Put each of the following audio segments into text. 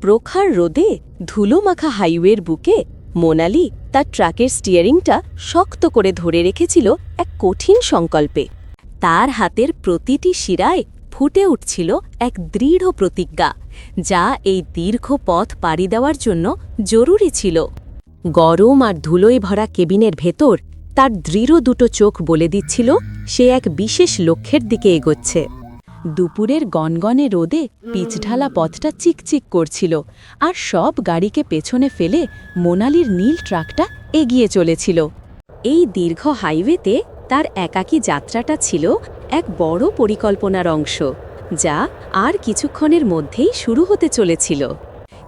প্রখর রোদে ধুলোমাখা হাইওয়ের বুকে মোনালি তার ট্রাকের স্টিয়ারিংটা শক্ত করে ধরে রেখেছিল এক কঠিন সংকল্পে। তার হাতের প্রতিটি শিরায় ফুটে উঠছিল এক দৃঢ় প্রতিজ্ঞা, যা এই দীর্ঘ পথ পাড়ি দেওয়ার জন্য জরুরি ছিল। গরম আর ধুলোয় ভরা কেবিনের ভেতর তার দৃঢ় দুটো চোখ বলে দিচ্ছিল সে এক বিশেষ লক্ষ্যের দিকে এগোচ্ছে। দুপুরের গনগনে রোদে পিচঢালা পথটা চিকচিক করছিল, আর সব গাড়িকে পেছনে ফেলে মোনালির নীল ট্রাকটা এগিয়ে চলেছিল। এই দীর্ঘ হাইওয়েতে তার একাকী যাত্রাটা ছিল এক বড় পরিকল্পনার অংশ, যা আর কিছুক্ষণের মধ্যেই শুরু হতে চলেছিল।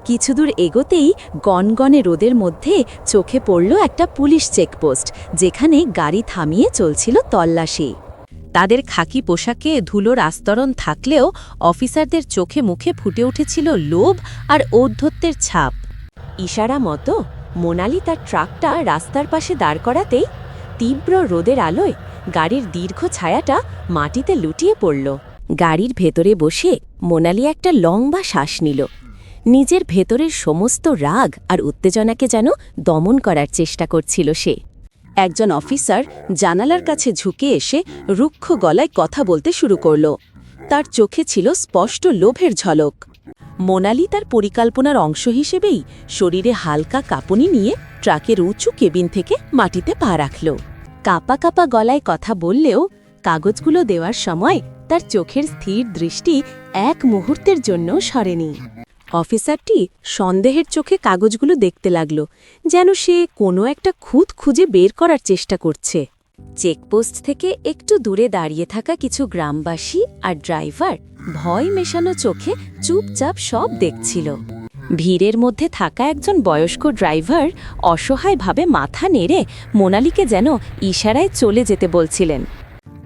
কিছুদূর এগোতেই গনগনে রোদের মধ্যে চোখে পড়ল একটা পুলিশ চেকপোস্ট, যেখানে গাড়ি থামিয়ে চলছিল তল্লাশি। তাদের খাকি পোশাকে ধুলোর আস্তরণ থাকলেও অফিসারদের চোখে মুখে ফুটে উঠেছিল লোভ আর ঔদ্ধত্যের ছাপ। ইশারা মতো মোনালি তার ট্রাকটা রাস্তার পাশে দাঁড় করাতেই তীব্র রোদের আলোয় গাড়ির দীর্ঘ ছায়াটা মাটিতে লুটিয়ে পড়ল। গাড়ির ভেতরে বসে মোনালি একটা লম্বা শ্বাস নিল। নিজের ভেতরের সমস্ত রাগ আর উত্তেজনাকে যেন দমন করার চেষ্টা করছিল সে। একজন অফিসার জানালার কাছে ঝুঁকে এসে রুক্ষ গলায় কথা বলতে শুরু করল। তার চোখে ছিল স্পষ্ট লোভের ঝলক। মোনালি তার পরিকল্পনার অংশ হিসেবেই শরীরে হালকা কাঁপুনি নিয়ে ট্রাকের উঁচু কেবিন থেকে মাটিতে পা রাখল। কাঁপা কাঁপা গলায় কথা বললেও কাগজগুলো দেওয়ার সময় তার চোখের স্থির দৃষ্টি এক মুহূর্তের জন্য সরেনি। অফিসারটি সন্দেহের চোখে কাগজগুলো দেখতে লাগল, যেন সে কোনো একটা খুঁত খুঁজে বের করার চেষ্টা করছে। চেকপোস্ট থেকে একটু দূরে দাঁড়িয়ে থাকা কিছু গ্রামবাসী আর ড্রাইভার ভয় মেশানো চোখে চুপচাপ সব দেখছিল। ভিড়ের মধ্যে থাকা একজন বয়স্ক ড্রাইভার অসহায়ভাবে মাথা নেড়ে মোনালিকে যেন ইশারায় চলে যেতে বলছিলেন।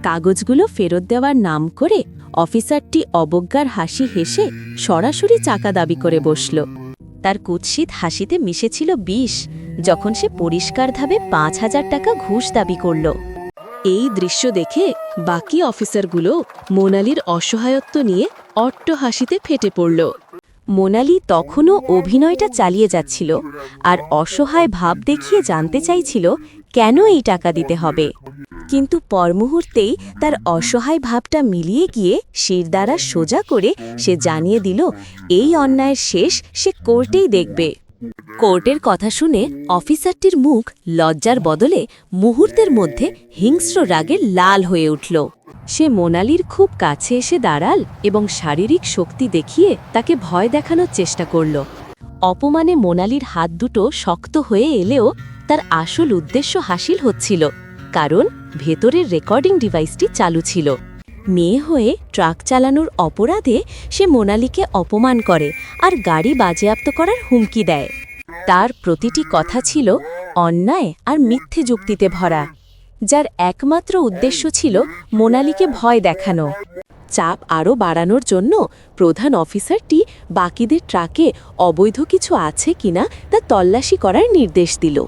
কাগজগুলো ফেরত দেওয়ার নাম করে অফিসারটি অবজ্ঞার হাসি হেসে সরাসরি চাকা দাবি করে বসল। তার কুৎসিত হাসিতে মিশেছিল বিষ, যখন সে পরিষ্কারভাবে ৫,০০০ টাকা ঘুষ দাবি করল। এই দৃশ্য দেখে বাকি অফিসারগুলো মোনালির অসহায়ত্ব নিয়ে অট্ট হাসিতে ফেটে পড়ল। মোনালি তখনও অভিনয়টা চালিয়ে যাচ্ছিল আর অসহায় ভাব দেখিয়ে জানতে চাইছিল কেন এই টাকা দিতে হবে। কিন্তু পরমুহূর্তেই তার অসহায় ভাবটা মিলিয়ে গিয়ে শিরদাঁড়া সোজা করে সে জানিয়ে দিল এই অন্যায়ের শেষ সে কোর্টেই দেখবে। কোর্টের কথা শুনে অফিসারটির মুখ লজ্জার বদলে মুহূর্তের মধ্যে হিংস্র রাগে লাল হয়ে উঠল। সে মোনালির খুব কাছে এসে দাঁড়াল এবং শারীরিক শক্তি দেখিয়ে তাকে ভয় দেখানোর চেষ্টা করল। অপমানে মোনালির হাত দুটো শক্ত হয়ে এলেও তার আসল উদ্দেশ্য হাসিল হচ্ছিল, কারণ ভেতরের রেকর্ডিং ডিভাইসটি চালু ছিল। মেয়ে হয়ে ট্রাক চালানোর অপরাধে সে মোনালিকে অপমান করে আর গাড়ি বাজেয়াপ্ত করার হুমকি দেয়। তার প্রতিটি কথা ছিল অন্যায় আর মিথ্যে যুক্তিতে ভরা, যার একমাত্র উদ্দেশ্য ছিল মোনালিকে ভয় দেখানো। চাপ আরও বাড়ানোর জন্য প্রধান অফিসারটি বাকিদের ট্রাকে অবৈধ কিছু আছে কিনা তা তল্লাশি করার নির্দেশ দিল।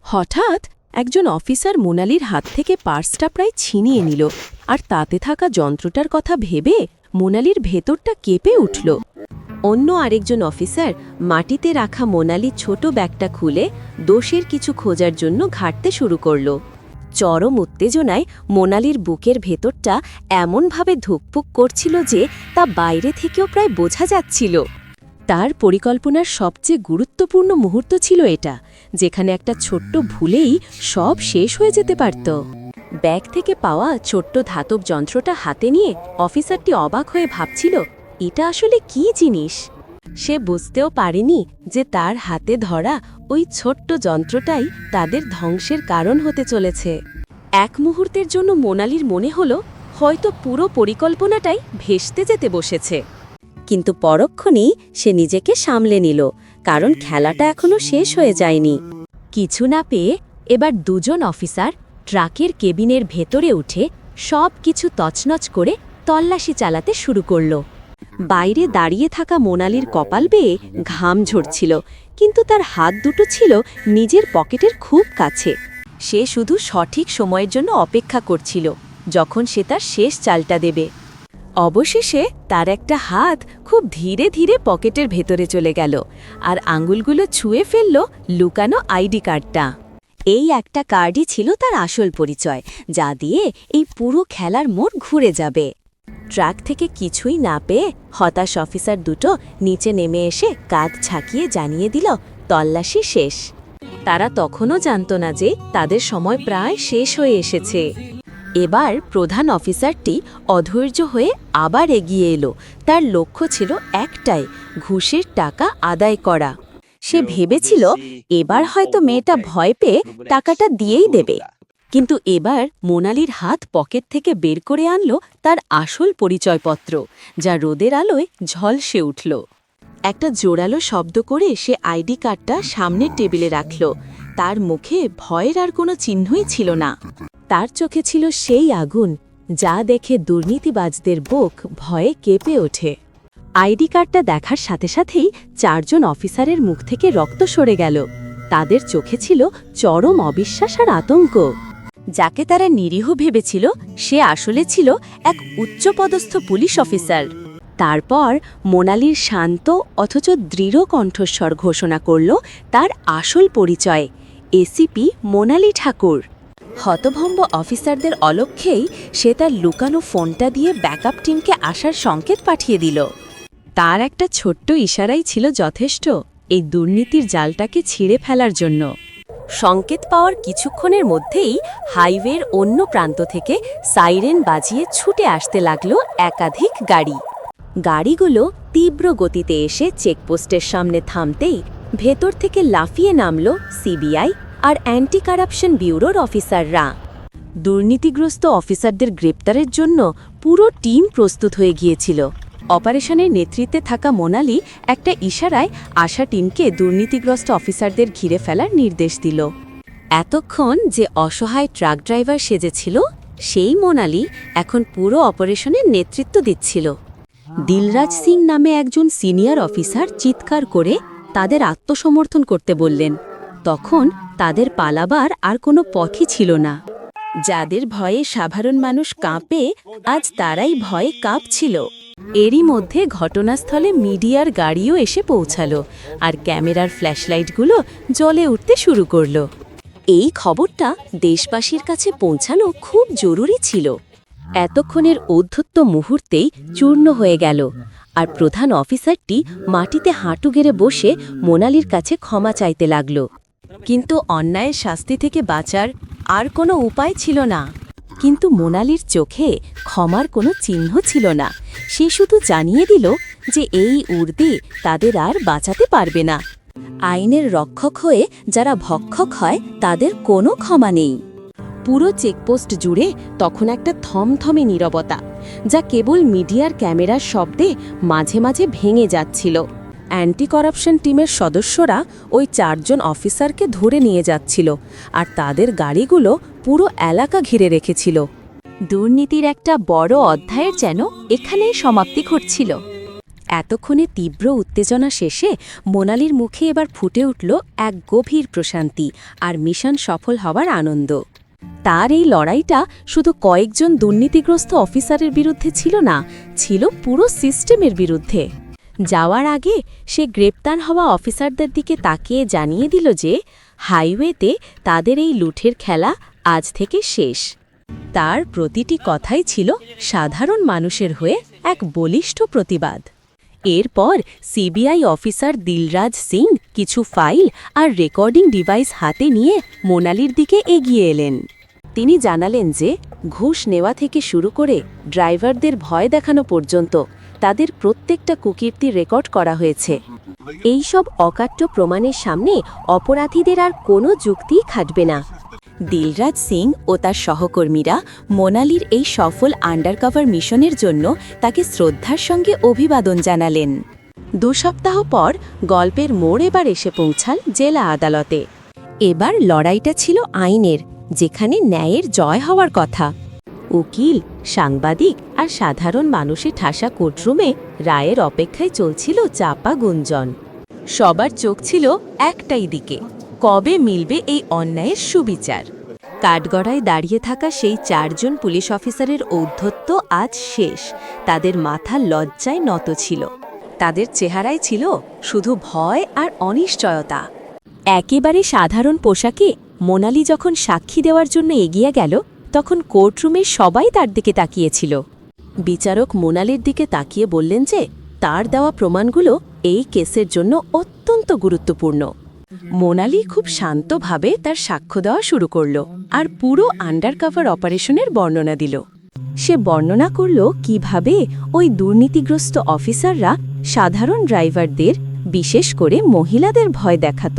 হঠাৎ একজন অফিসার মোনালির হাত থেকে পার্সটা প্রায় ছিনিয়ে নিল, আর তাতে থাকা যন্ত্রটার কথা ভেবে মোনালির ভেতরটা কেঁপে উঠল। অন্য আরেকজন অফিসার মাটিতে রাখা মোনালির ছোট ব্যাগটা খুলে দোষের কিছু খোঁজার জন্য ঘাঁটতে শুরু করল। চরম উত্তেজনায় মোনালির বুকের ভেতরটা এমনভাবে ধুকপুক করছিল যে তা বাইরে থেকেও প্রায় বোঝা যাচ্ছিল। তার পরিকল্পনার সবচেয়ে গুরুত্বপূর্ণ মুহূর্ত ছিল এটা, যেখানে একটা ছোট্ট ভুলেই সব শেষ হয়ে যেতে পারত। ব্যাগ থেকে পাওয়া ছোট্ট ধাতব যন্ত্রটা হাতে নিয়ে অফিসারটি অবাক হয়ে ভাবছিল এটা আসলে কী জিনিস। সে বুঝতেও পারেনি যে তার হাতে ধরা ওই ছোট্ট যন্ত্রটাই তাদের ধ্বংসের কারণ হতে চলেছে। এক মুহূর্তের জন্য মোনালির মনে হলো হয়তো পুরো পরিকল্পনাটাই ভেস্তে যেতে বসেছে, কিন্তু পরক্ষণেই সে নিজেকে সামলে নিল, কারণ খেলাটা এখনো শেষ হয়ে যায়নি। কিছু না পেয়ে এবার দুজন অফিসার ট্রাকের কেবিনের ভেতরে উঠে সব কিছু তছনছ করে তল্লাশি চালাতে শুরু করল। বাইরে দাঁড়িয়ে থাকা মোনালির কপাল বেয়ে ঘাম ঝরছিল, কিন্তু তার হাত দুটো ছিল নিজের পকেটের খুব কাছে। সে শুধু সঠিক সময়ের জন্য অপেক্ষা করছিল, যখন সে তার শেষ চালটা দেবে। অবশেষে তার একটা হাত খুব ধীরে ধীরে পকেটের ভেতরে চলে গেল আর আঙুলগুলো ছুঁয়ে ফেলল লুকানো আইডি কার্ডটা। এই একটা কার্ডই ছিল তার আসল পরিচয়, যা দিয়ে এই পুরো খেলার মোড় ঘুরে যাবে। ট্রাক থেকে কিছুই না পেয়ে হতাশ অফিসার দুটো নিচে নেমে এসে কাঁধ ছাকিয়ে জানিয়ে দিল তল্লাশি শেষ। তারা তখনও জানত না যে তাদের সময় প্রায় শেষ হয়ে এসেছে। এবার প্রধান অফিসারটি অধৈর্য হয়ে আবার এগিয়ে এলো। তার লক্ষ্য ছিল একটাই, ঘুষের টাকা আদায় করা। সে ভেবেছিল এবার হয়তো মেয়েটা ভয় পেয়ে টাকাটা দিয়েই দেবে। কিন্তু এবার মোনালির হাত পকেট থেকে বের করে আনল তার আসল পরিচয়পত্র, যা রোদের আলোয় ঝলসে উঠল। একটা জোরালো শব্দ করে সে আইডি কার্ডটা সামনের টেবিলে রাখল। তার মুখে ভয়ের আর কোনো চিহ্নই ছিল না। তার চোখে ছিল সেই আগুন যা দেখে দুর্নীতিবাজদের বুক ভয়ে কেঁপে ওঠে। আইডি কার্ডটা দেখার সাথে সাথেই চারজন অফিসারের মুখ থেকে রক্ত সরে গেল। তাদের চোখে ছিল চরম অবিশ্বাস আর আতঙ্ক। যাকে তারা নিরীহ ভেবেছিল সে আসলে ছিল এক উচ্চপদস্থ পুলিশ অফিসার। তারপর মোনালির শান্ত অথচ দৃঢ় কণ্ঠস্বর ঘোষণা করল তার আসল পরিচয়, এসিপি মোনালি ঠাকুর। হতভম্ব অফিসারদের অলক্ষ্যেই সে তার লুকানো ফোনটা দিয়ে ব্যাকআপ টিমকে আসার সংকেত পাঠিয়ে দিল। তার একটা ছোট্ট ইশারাই ছিল যথেষ্ট এই দুর্নীতির জালটাকে ছিঁড়ে ফেলার জন্য। সংকেত পাওয়ার কিছুক্ষণের মধ্যেই হাইওয়ের অন্য প্রান্ত থেকে সাইরেন বাজিয়ে ছুটে আসতে লাগলো একাধিক গাড়ি। গাড়িগুলো তীব্র গতিতে এসে চেকপোস্টের সামনে থামতেই ভেতর থেকে লাফিয়ে নামল সিবিআই আর অ্যান্টি কারাপশন ব্যুরোর অফিসাররা। দুর্নীতিগ্রস্ত অফিসারদের গ্রেপ্তারের জন্য পুরো টিম প্রস্তুত হয়ে গিয়েছিল। অপারেশনের নেতৃত্বে থাকা মোনালি একটা ইশারায় আশা টিমকে দুর্নীতিগ্রস্ত অফিসারদের ঘিরে ফেলার নির্দেশ দিল। এতক্ষণ যে অসহায় ট্রাক ড্রাইভার সেজেছিল সেই মোনালি এখন পুরো অপারেশনের নেতৃত্ব দিচ্ছিল। দিলরাজ সিং নামে একজন সিনিয়র অফিসার চিৎকার করে তাদের আত্মসমর্থন করতে বললেন। তখন তাদের পালাবার আর কোনো পথই ছিল না। যাদের ভয়ে সাধারণ মানুষ কাঁপে, আজ তারাই ভয়ে কাঁপছিল। এরই মধ্যে ঘটনাস্থলে মিডিয়ার গাড়িও এসে পৌঁছালো আর ক্যামেরার ফ্ল্যাশলাইটগুলো জ্বলে উঠতে শুরু করল। এই খবরটা দেশবাসীর কাছে পৌঁছানো খুব জরুরি ছিল। এতক্ষণের ঔদ্ধত্য মুহূর্তেই চূর্ণ হয়ে গেল আর প্রধান অফিসারটি মাটিতে হাঁটু গেড়ে বসে মোনালির কাছে ক্ষমা চাইতে লাগল। কিন্তু অন্যায়ের শাস্তি থেকে বাঁচার আর কোনো উপায় ছিল না। কিন্তু মোনালির চোখে ক্ষমার কোনো চিহ্ন ছিল না। সে শুধু জানিয়ে দিল যে এই উর্দি তাদের আর বাঁচাতে পারবে না। আইনের রক্ষক হয়ে যারা ভক্ষক হয় তাদের কোনো ক্ষমা নেই। পুরো চেকপোস্ট জুড়ে তখন একটা থমথমে নীরবতা, যা কেবল মিডিয়ার ক্যামেরার শব্দে মাঝে মাঝে ভেঙে যাচ্ছিল। অ্যান্টি করাপশন টিমের সদস্যরা ওই চারজন অফিসারকে ধরে নিয়ে যাচ্ছিল আর তাদের গাড়িগুলো পুরো এলাকা ঘিরে রেখেছিল। দুর্নীতির একটা বড় অধ্যায়ের যেন এখানেই সমাপ্তি ঘটছিল। এতক্ষণে তীব্র উত্তেজনা শেষে মোনালির মুখে এবার ফুটে উঠল এক গভীর প্রশান্তি আর মিশন সফল হওয়ার আনন্দ। তার এই লড়াইটা শুধু কয়েকজন দুর্নীতিগ্রস্ত অফিসারের বিরুদ্ধে ছিল না, ছিল পুরো সিস্টেমের বিরুদ্ধে। যাওয়ার আগে সে গ্রেপ্তার হওয়া অফিসারদের দিকে তাকিয়ে জানিয়ে দিল যে হাইওয়েতে তাদের এই লুঠের খেলা আজ থেকে শেষ। তার প্রতিটি কথাই ছিল সাধারণ মানুষের হয়ে এক বলিষ্ঠ প্রতিবাদ। এরপর সিবিআই অফিসার দিলরাজ সিং কিছু ফাইল আর রেকর্ডিং ডিভাইস হাতে নিয়ে মোনালির দিকে এগিয়ে এলেন। তিনি জানালেন যে ঘুষ নেওয়া থেকে শুরু করে ড্রাইভারদের ভয় দেখানো পর্যন্ত তাদের প্রত্যেকটা কুকীর্তি রেকর্ড করা হয়েছে। এই সব অকাট্য প্রমাণের সামনে অপরাধীদের আর কোনো যুক্তিই খাটবে না। দিলরাজ সিং ও তার সহকর্মীরা মোনালির এই সফল আন্ডারকভার মিশনের জন্য তাকে শ্রদ্ধার সঙ্গে অভিবাদন জানালেন। 2 সপ্তাহ পর গল্পের মোড় এবার এসে পৌঁছাল জেলা আদালতে। এবার লড়াইটা ছিল আইনের, যেখানে ন্যায়ের জয় হওয়ার কথা। উকিল, সাংবাদিক আর সাধারণ মানুষের ঠাসা কোর্টরুমে রায়ের অপেক্ষায় চলছিল চাপা গুঞ্জন। সবার চোখ ছিল একটাই দিকে, কবে মিলবে এই অন্যায়ের সুবিচার। কাঠগড়ায় দাঁড়িয়ে থাকা সেই 4 জন পুলিশ অফিসারের ঔদ্ধত্য আজ শেষ। তাদের মাথা লজ্জায় নত ছিল। তাদের চেহারায় ছিল শুধু ভয় আর অনিশ্চয়তা। একেবারে সাধারণ পোশাকে মোনালি যখন সাক্ষী দেওয়ার জন্য এগিয়ে গেল, তখন কোর্টরুমের সবাই তার দিকে তাকিয়েছিল। বিচারক মোনালির দিকে তাকিয়ে বললেন যে তার দেওয়া প্রমাণগুলো এই কেসের জন্য অত্যন্ত গুরুত্বপূর্ণ। মোনালি খুব শান্তভাবে তার সাক্ষ্য দেওয়া শুরু করল আর পুরো আন্ডারকভার অপারেশনের বর্ণনা দিল। সে বর্ণনা করল কিভাবে ওই দুর্নীতিগ্রস্ত অফিসাররা সাধারণ ড্রাইভারদের, বিশেষ করে মহিলাদের ভয় দেখাত।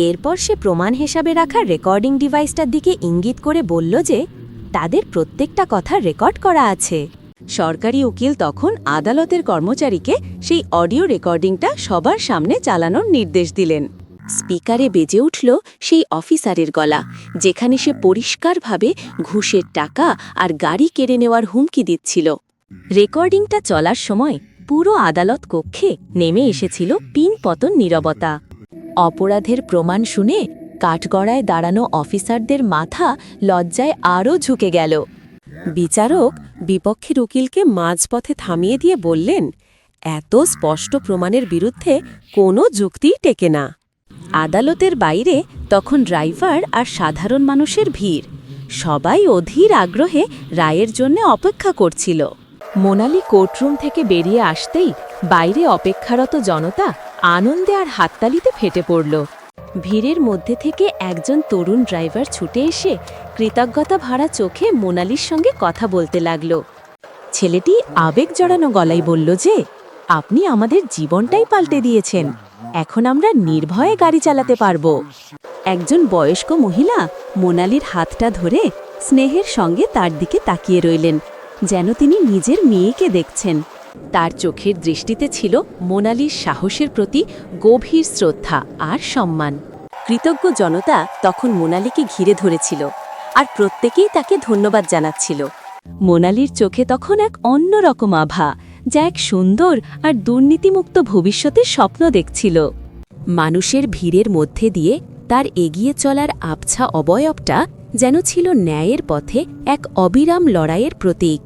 এরপর সে প্রমাণ হিসাবে রাখা রেকর্ডিং ডিভাইসটার দিকে ইঙ্গিত করে বলল যে তাদের প্রত্যেকটা কথা রেকর্ড করা আছে। সরকারি উকিল তখন আদালতের কর্মচারীকে সেই অডিও রেকর্ডিংটা সবার সামনে চালানোর নির্দেশ দিলেন। স্পিকারে বেজে উঠল সেই অফিসারের গলা, যেখানে সে পরিষ্কারভাবে ঘুষের টাকা আর গাড়ি কেড়ে নেওয়ার হুমকি দিচ্ছিল। রেকর্ডিংটা চলার সময় পুরো আদালত কক্ষে নেমে এসেছিল পিনপতন নীরবতা। অপরাধের প্রমাণ শুনে কাঠগড়ায় দাঁড়ানো অফিসারদের মাথা লজ্জায় আরও ঝুঁকে গেল। বিচারক বিপক্ষের উকিলকে মাঝপথে থামিয়ে দিয়ে বললেন, এত স্পষ্ট প্রমাণের বিরুদ্ধে কোনো যুক্তিই টেকে না। আদালতের বাইরে তখন ড্রাইভার আর সাধারণ মানুষের ভিড়। সবাই অধীর আগ্রহে রায়ের জন্য অপেক্ষা করছিল। মোনালি কোর্টরুম থেকে বেরিয়ে আসতেই বাইরে অপেক্ষারত জনতা আনন্দে আর হাততালিতে ফেটে পড়ল। ভিড়ের মধ্যে থেকে একজন তরুণ ড্রাইভার ছুটে এসে কৃতজ্ঞতা ভরা চোখে মোনালির সঙ্গে কথা বলতে লাগল। ছেলেটি আবেগ জড়ানো গলায় বলল যে আপনি আমাদের জীবনটাই পাল্টে দিয়েছেন, এখন আমরা নির্ভয়ে গাড়ি চালাতে পারব। একজন বয়স্ক মহিলা মোনালির হাতটা ধরে স্নেহের সঙ্গে তার দিকে তাকিয়ে রইলেন, যেন তিনি নিজের মেয়েকে দেখছেন। তার চোখের দৃষ্টিতে ছিল মোনালির সাহসের প্রতি গভীর শ্রদ্ধা আর সম্মান। কৃতজ্ঞ জনতা তখন মোনালিকে ঘিরে ধরেছিল আর প্রত্যেকেই তাকে ধন্যবাদ জানাচ্ছিল। মোনালির চোখে তখন এক অন্যরকম আভা, যা এক সুন্দর আর দুর্নীতিমুক্ত ভবিষ্যতের স্বপ্ন দেখছিল। মানুষের ভিড়ের মধ্যে দিয়ে তার এগিয়ে চলার আবছা অবয়বটা যেন ছিল ন্যায়ের পথে এক অবিরাম লড়াইয়ের প্রতীক।